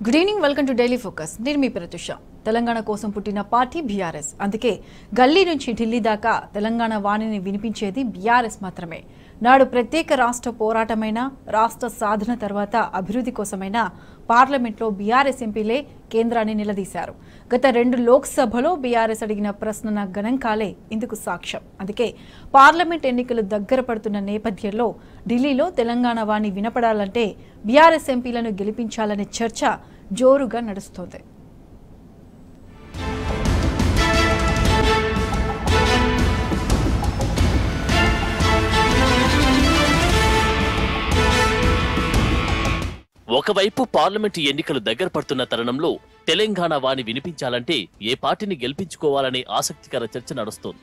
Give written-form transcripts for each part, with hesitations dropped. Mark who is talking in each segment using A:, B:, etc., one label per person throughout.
A: Good evening, welcome to daily focus. నేను మీ ప్రత్యూష. తెలంగాణ కోసం పుట్టిన పార్టీ బీఆర్ఎస్. అందుకే గల్లీ నుంచి ఢిల్లీ దాకా తెలంగాణ వాణిని వినిపించేది బీఆర్ఎస్ మాత్రమే. నాడు ప్రత్యేక రాష్ట్ర పోరాటమైన, రాష్ట్ర సాధన తర్వాత అభివృద్ధి కోసమైన పార్లమెంట్లో బీఆర్ఎస్ ఎంపీలే కేంద్రాన్ని నిలదీశారు. గత 2 లోక్సభలో బీఆర్ఎస్ అడిగిన ప్రశ్న గణాంకాలే ఇందుకు సాక్ష్యం. అందుకే పార్లమెంట్ ఎన్నికలు దగ్గర పడుతున్న నేపథ్యంలో ఢిల్లీలో తెలంగాణ వాణి వినపడాలంటే బీఆర్ఎస్ ఎంపీలను గెలిపించాలనే చర్చ జోరుగా నడుస్తోంది.
B: ఒకవైపు పార్లమెంటు ఎన్నికలు దగ్గర పడుతున్న తరుణంలో తెలంగాణ వాణి వినిపించాలంటే ఏ పార్టీని గెలిపించుకోవాలనే ఆసక్తికర చర్చ నడుస్తోంది.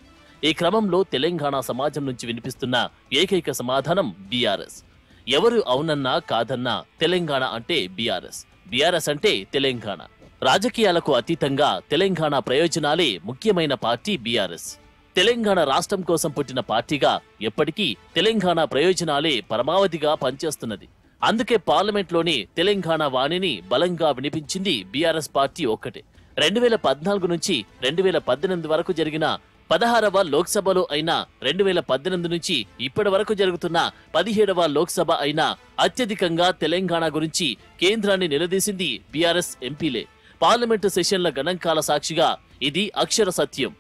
B: ఈ క్రమంలో తెలంగాణ సమాజం నుంచి వినిపిస్తున్న ఏకైక సమాధానం బీఆర్ఎస్. ఎవరు అవునన్నా కాదన్నా తెలంగాణ అంటే బీఆర్ఎస్, బీఆర్ఎస్ అంటే తెలంగాణ. రాజకీయాలకు అతీతంగా తెలంగాణ ప్రయోజనాలే ముఖ్యమైన పార్టీ బీఆర్ఎస్. తెలంగాణ రాష్ట్రం కోసం పుట్టిన పార్టీగా ఎప్పటికీ తెలంగాణ ప్రయోజనాలే పరమావధిగా పనిచేస్తున్నది. అందుకే పార్లమెంట్లోని తెలంగాణ వాణిని బలంగా వినిపించింది బీఆర్ఎస్ పార్టీ ఒక్కటే. 2014 నుంచి 2018 వరకు జరిగిన 16వ లోక్సభలో అయినా, 2018 నుంచి ఇప్పటి వరకు జరుగుతున్న 17వ లోక్సభ అయినా అత్యధికంగా తెలంగాణ గురించి కేంద్రాన్ని నిలదీసింది బీఆర్ఎస్ ఎంపీలే. పార్లమెంటు సెషన్ల గణాంకాల సాక్షిగా ఇది అక్షర సత్యం.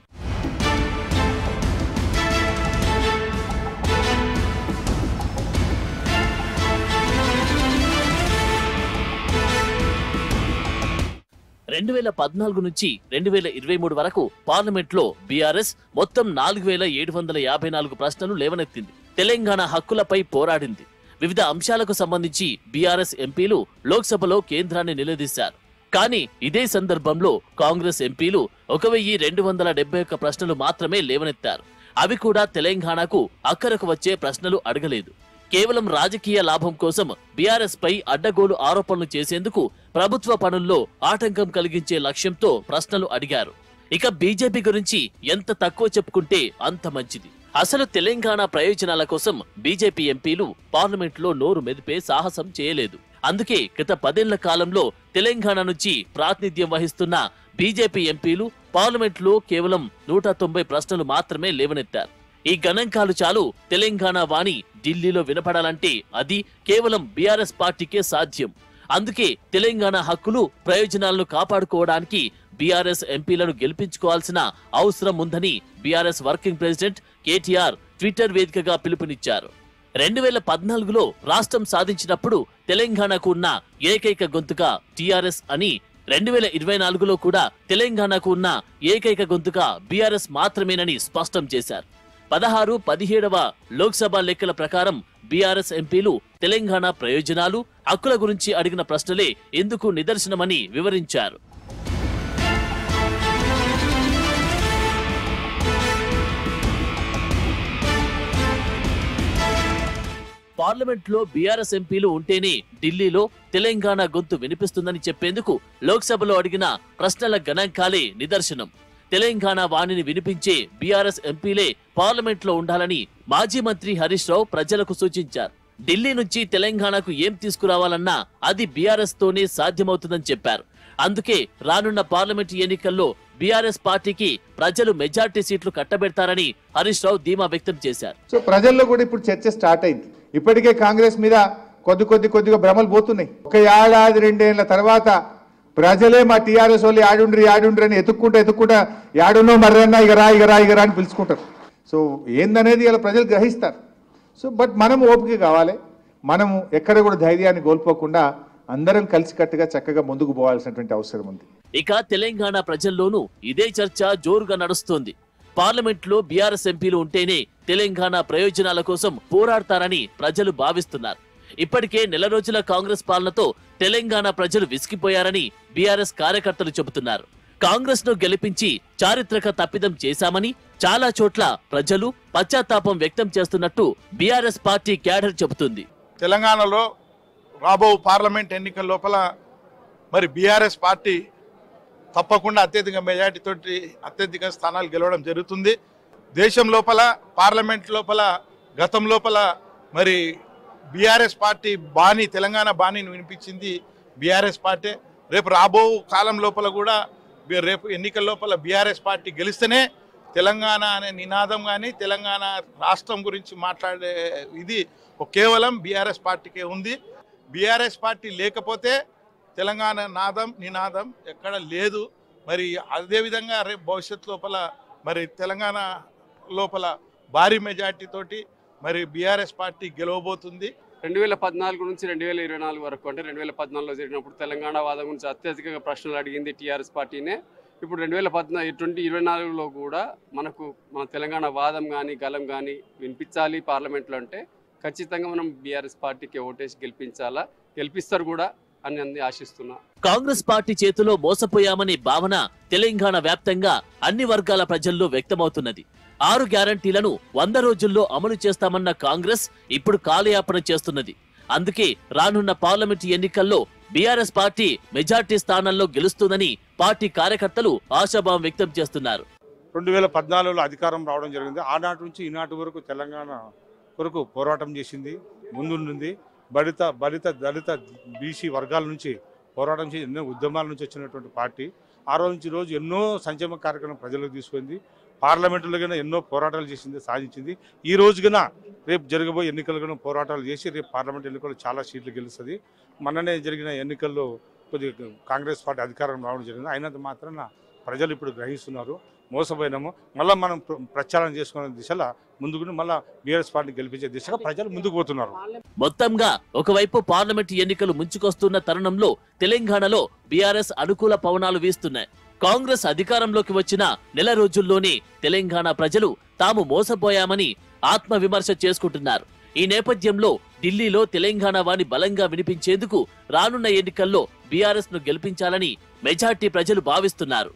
B: నుంచి 2023 వరకు పార్లమెంట్లో బీఆర్ఎస్ మొత్తం 4754 ప్రశ్నలు లేవనెత్తింది. తెలంగాణ హక్కులపై పోరాడింది. వివిధ అంశాలకు సంబంధించి బీఆర్ఎస్ ఎంపీలు లోక్సభలో కేంద్రాన్ని నిలదీశారు. కానీ ఇదే సందర్భంలో కాంగ్రెస్ ఎంపీలు 1271 ప్రశ్నలు మాత్రమే లేవనెత్తారు. అవి కూడా తెలంగాణకు అక్కరకు వచ్చే ప్రశ్నలు అడగలేదు. కేవలం రాజకీయ లాభం కోసం బీఆర్ఎస్ పై అడ్డగోలు ఆరోపణలు చేసేందుకు, ప్రభుత్వ పనుల్లో ఆటంకం కలిగించే లక్ష్యంతో ప్రశ్నలు అడిగారు. ఇక బీజేపీ గురించి ఎంత తక్కువ చెప్పుకుంటే అంత మంచిది. అసలు తెలంగాణ ప్రయోజనాల కోసం బీజేపీ ఎంపీలు పార్లమెంట్లో నోరు మెదిపే సాహసం చేయలేదు. అందుకే గత 10 ఏళ్ల కాలంలో తెలంగాణ నుంచి ప్రాతినిధ్యం వహిస్తున్న బీజేపీ ఎంపీలు పార్లమెంట్లో కేవలం 190 ప్రశ్నలు మాత్రమే లేవనెత్తారు. ఈ గణాంకాలు చాలు తెలంగాణ వాణి ఢిల్లీలో వినపడాలంటే అది కేవలం బీఆర్ఎస్ పార్టీకే సాధ్యం. అందుకే తెలంగాణ హక్కులు, ప్రయోజనాలను కాపాడుకోవడానికి బీఆర్ఎస్ ఎంపీలను గెలిపించుకోవాల్సిన అవసరం ఉందని BRS working president KTR Twitter వేదికగా పిలుపునిచ్చారు. 2014లో రాష్ట్రం సాధించినప్పుడు తెలంగాణకు ఉన్న ఏకైక గొంతుగా టీఆర్ఎస్ అని, 2024లో కూడా తెలంగాణకు ఉన్న ఏకైక గొంతుగా బీఆర్ఎస్ మాత్రమేనని స్పష్టం చేశారు. 16, 17వ లోక్సభ లెక్కల ప్రకారం బీఆర్ఎస్ ఎంపీలు తెలంగాణ ప్రయోజనాలు, హక్కుల గురించి అడిగిన ప్రశ్నలే ఎందుకు నిదర్శనమని వివరించారు. పార్లమెంట్లో బీఆర్ఎస్ ఎంపీలు ఉంటేనే ఢిల్లీలో తెలంగాణ గొంతు వినిపిస్తుందని చెప్పేందుకు లోక్సభలో అడిగిన ప్రశ్నల గణాంకాలే నిదర్శనం. తెలంగాణ వాణిని వినిపించే బీఆర్ఎస్ ఎంపీలే పార్లమెంట్లో ఉండాలని మాజీ మంత్రి హరీష్ రావు ప్రజలకు సూచించారు. ఢిల్లీ నుంచి తెలంగాణకు ఏం తీసుకురావాలన్నా అది బీఆర్ఎస్ తోనే సాధ్యమవుతుందని చెప్పారు. అందుకే రానున్న పార్లమెంటు ఎన్నికల్లో బీఆర్ఎస్ పార్టీకి ప్రజలు మెజార్టీ సీట్లు కట్టబెడతారని హరీష్ రావు ధీమా వ్యక్తం చేశారు.
C: సో ప్రజల్లో కూడా ఇప్పుడు చర్చ స్టార్ట్ అయింది. ఇప్పటికే కాంగ్రెస్ మీద కొద్దిగా భ్రమలు పోతున్నాయి. 1 ఏడాది 2 ఏళ్ల తర్వాత ప్రజలే మా టీఆర్ఎస్ వాళ్ళు ఆడుండ్రి అని ఎత్తుక్కుంటా యాడున్నో మర్రన్నా ఇగరా అని పిలుచుకుంటారు. సో ఏందనేది ఇలా ప్రజలు గ్రహిస్తారు. సో బట్ మనం ఓపిక కావాలి. మనము ఎక్కడ కూడా ధైర్యాన్ని కోల్పోకుండా అందరం కలిసికట్టుగా చక్కగా ముందుకు పోవాల్సినటువంటి అవసరం ఉంది.
B: ఇక తెలంగాణ ప్రజల్లోనూ ఇదే చర్చ జోరుగా నడుస్తోంది. పార్లమెంట్లో బీఆర్ఎస్ ఎంపీలు ఉంటేనే తెలంగాణ ప్రయోజనాల కోసం పోరాడతారని ప్రజలు భావిస్తున్నారు. ఇప్పటికే నెల రోజుల కాంగ్రెస్ పాలనతో తెలంగాణ ప్రజలు విసిగిపోయారని బీఆర్ఎస్ కార్యకర్తలు చెబుతున్నారు. కాంగ్రెస్ ను గెలిపించి చారిత్రక తప్పిదం చేశామని చాలా చోట్ల ప్రజలు పశ్చాత్తాపం వ్యక్తం చేస్తున్నట్టు బీఆర్ఎస్ పార్టీ క్యాడర్ చెబుతుంది.
D: తెలంగాణలో రాబో పార్లమెంట్ ఎన్నికల లోపల మరి బీఆర్ఎస్ పార్టీ తప్పకుండా అత్యధిక మెజార్టీతోటి అత్యధిక స్థానాలు గెలవడం జరుగుతుంది. దేశం లోపల, పార్లమెంట్ లోపల, గతం లోపల మరి బీఆర్ఎస్ పార్టీ బాణి, తెలంగాణ బాణిని వినిపించింది బీఆర్ఎస్ పార్టీ. రేపు రాబో కాలం లోపల కూడా రేపు ఎన్నికల లోపల బీఆర్ఎస్ పార్టీ గెలిస్తేనే తెలంగాణ అనే నినాదం కానీ తెలంగాణ రాష్ట్రం గురించి మాట్లాడే ఇది కేవలం బీఆర్ఎస్ పార్టీకే ఉంది. బీఆర్ఎస్ పార్టీ లేకపోతే తెలంగాణ నినాదం ఎక్కడ లేదు. మరి అదేవిధంగా రేపు భవిష్యత్ లోపల మరి తెలంగాణ లోపల భారీ మెజార్టీ తోటి మరి బీఆర్ఎస్ పార్టీ గెలవబోతుంది.
E: 2014 నుంచి 2024 వరకు అంటే 2014లో జరిగినప్పుడు తెలంగాణ వాదం గురించి అత్యధికంగా ప్రశ్నలు అడిగింది టీఆర్ఎస్ పార్టీనే. ఇప్పుడు 2024లో కూడా మన తెలంగాణ వాదం కానీ గలం కానీ వినిపించాలి పార్లమెంట్లో అంటే ఖచ్చితంగా మనం బీఆర్ఎస్ పార్టీకి ఓటేసి గెలిపిస్తారు కూడా అని ఆశిస్తున్నా.
B: కాంగ్రెస్ పార్టీ చేతిలో మోసపోయామనే భావన తెలంగాణ వ్యాప్తంగా అన్ని వర్గాల ప్రజల్లో వ్యక్తమవుతున్నది. 6 గ్యారంటీలను 100 రోజుల్లో అమలు చేస్తామన్న కాంగ్రెస్ ఇప్పుడు కాలయాపన చేస్తున్నది. అందుకే రానున్న పార్లమెంటు ఎన్నికల్లో బీఆర్ఎస్ పార్టీ మెజార్టీ స్థానాల్లో గెలుస్తుందని పార్టీ కార్యకర్తలు ఆశాభావం వ్యక్తం చేస్తున్నారు.
F: 2014లో అధికారం రావడం జరిగింది. ఆనాటి నుంచి ఈనాటి వరకు తెలంగాణ కొరకు పోరాటం చేసింది, ముందుంది. దళిత బీసీ వర్గాల నుంచి పోరాటం చేసి ఎన్నో ఉద్యమాల నుంచి వచ్చినటువంటి పార్టీ ఆ రోజు నుంచి రోజు ఎన్నో సంక్షేమ కార్యక్రమం ప్రజలకు తీసుకుంది. పార్లమెంటులో కన్నా ఎన్నో పోరాటాలు చేసింది, సాధించింది. ఈ రోజున రేపు జరగబోయే ఎన్నికలు పోరాటాలు చేసి రేపు పార్లమెంట్ ఎన్నికల్లో చాలా సీట్లు గెలుస్తుంది. మొన్ననే జరిగిన ఎన్నికల్లో కొద్దిగా కాంగ్రెస్ పార్టీ అధికారం రావడం జరిగింది. అయినంత మాత్రాన ప్రజలు ఇప్పుడు గ్రహిస్తున్నారు, మోసపోయినాము. మళ్ళీ మనం ప్రచారం చేసుకునే దిశలో ముందుకు మళ్ళీ బీఆర్ఎస్ పార్టీ గెలిపించే దిశగా ప్రజలు ముందుకు పోతున్నారు.
B: మొత్తంగా ఒకవైపు పార్లమెంటు ఎన్నికలు ముంచుకొస్తున్న తరుణంలో తెలంగాణలో బీఆర్ఎస్ అనుకూల పవనాలు వీస్తున్నాయి. కాంగ్రెస్ అధికారంలోకి వచ్చిన నెల రోజుల్లోనే తెలంగాణ ప్రజలు తాము మోసపోయామని ఆత్మవిమర్శ చేసుకుంటున్నారు. ఈ నేపథ్యంలో ఢిల్లీలో తెలంగాణ వాణి బలంగా వినిపించేందుకు రానున్న ఎన్నికల్లో బీఆర్ఎస్ ను గెలిపించాలని మెజార్టీ ప్రజలు భావిస్తున్నారు.